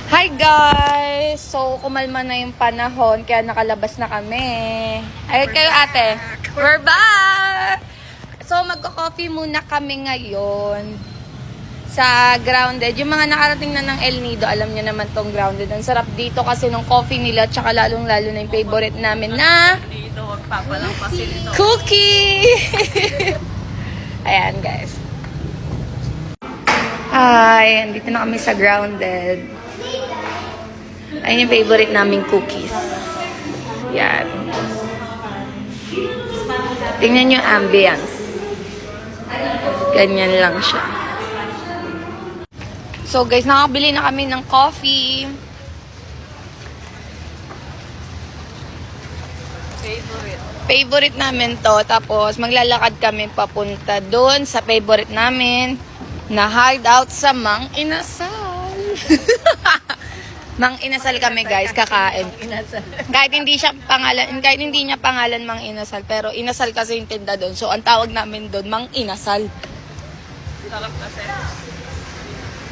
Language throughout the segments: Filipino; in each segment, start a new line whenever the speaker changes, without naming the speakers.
Hi guys! So, kumalma na yung panahon, kaya nakalabas na kami. Ay, kayo ate. We're back! So, magko-coffee muna kami ngayon sa Grounded. Yung mga nakarating na ng El Nido, alam nyo naman tong Grounded. Ang sarap dito kasi nung coffee nila, tsaka lalong-lalo na yung favorite namin na cookie! Ayan guys. Hi! Andito na kami sa Grounded. Ayun yung favorite naming cookies. Yan. Tingnan yung ambience. Ganyan lang siya. So guys, nakabili na kami ng coffee. Favorite namin to. Tapos maglalakad kami papunta doon sa favorite namin na hideout sa Mang Inasal. Mang Inasal kami guys, kakain. Kahit hindi niya pangalan Mang Inasal, pero Inasal kasi yung tinda doon. So ang tawag namin doon, Mang Inasal.
Sarap kasi.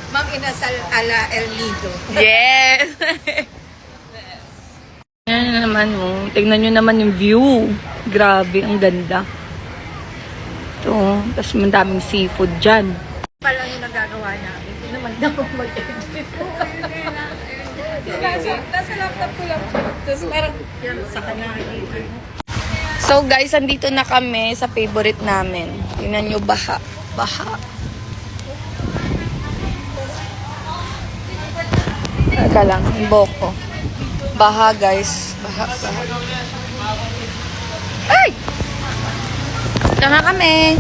Mang Inasal ala El Nido.
Yes! Yan naman oh. Tignan nyo naman yung view. Grabe, ang ganda. Ito, tapos daming seafood dyan.
Pala yung nagagawa namin. Hindi naman ako mag-edit. Nasa laptop ko lang. Tapos parang yan sa kanal.
So guys, andito na kami sa favorite namin. Tingnan nyo, baha. Baha. Teka lang, yung boko. Baha guys. Baha, baha. Ay! Ito na kami.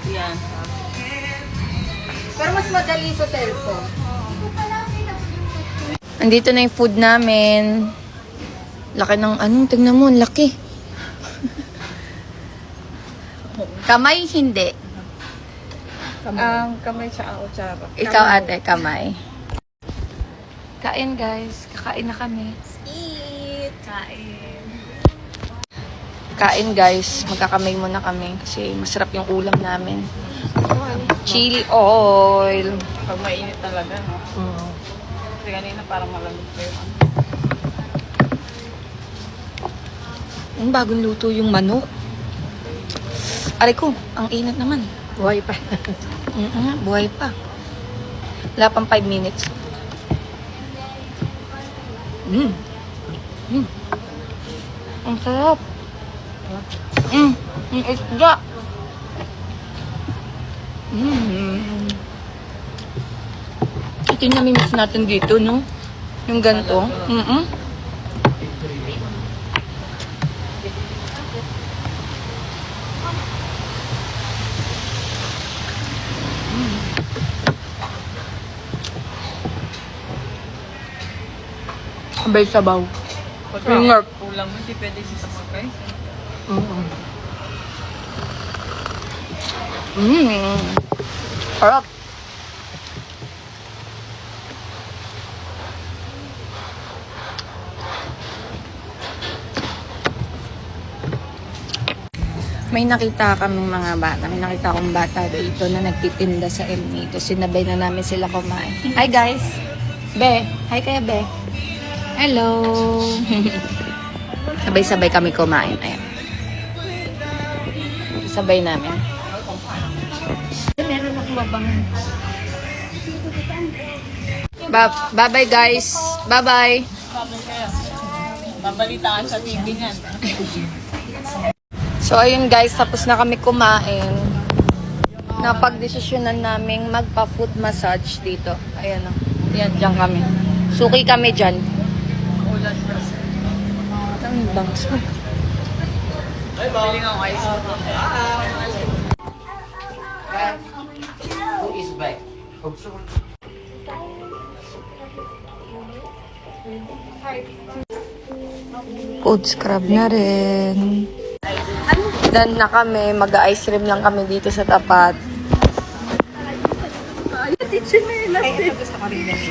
Yan. Pero mas madali sa cellphone.
Andito na yung food namin. Laki ng tingnan mo, ang laki. Kamay, hindi.
Kamay sa kutsara.
Ikaw ate, kamay. Kain guys, kakain na kami.
Eat! Kain.
Kain guys, magkakamay muna kami kasi masarap yung ulam namin. Chili oil.
Pag mainit talaga, no? Kasi kanina parang malamig pa yun.
Ang bagong luto yung manok. Aray ko, ang init naman.
Buhay pa.
Buhay pa. Wala pang 5 minutes. Ang sarap. Ang isda. Ito yung namimiss natin dito, no? Yung ganito. Abay sabaw. Ingat.
Kulang mo, hindi pwede siya sa magkay.
Sarap. May nakita kaming mga bata. May nakita akong bata dito na nagtitinda sa El Nido. Sinabay na namin sila kumain. Hi guys! Be! Hi kaya Be! Hello! Sabay-sabay kami kumain. Ayan. Sabay namin.
Meron akong mabangan.
Bye-bye guys! Bye-bye!
Babalitaan sa TV niyan.
So, ayun guys, tapos na kami kumain. Napag-desisyonan naming magpa-foot massage dito. Ayan o. Yan, dyan kami. Suki kami dyan.
Ulan pa.
Ang bangs mo.
Piling ako ice.
Who is back?
Food scrub na rin. Done na kami. Mag-ice cream lang kami dito sa tapat.
Ay, ito gusto ko rin yan.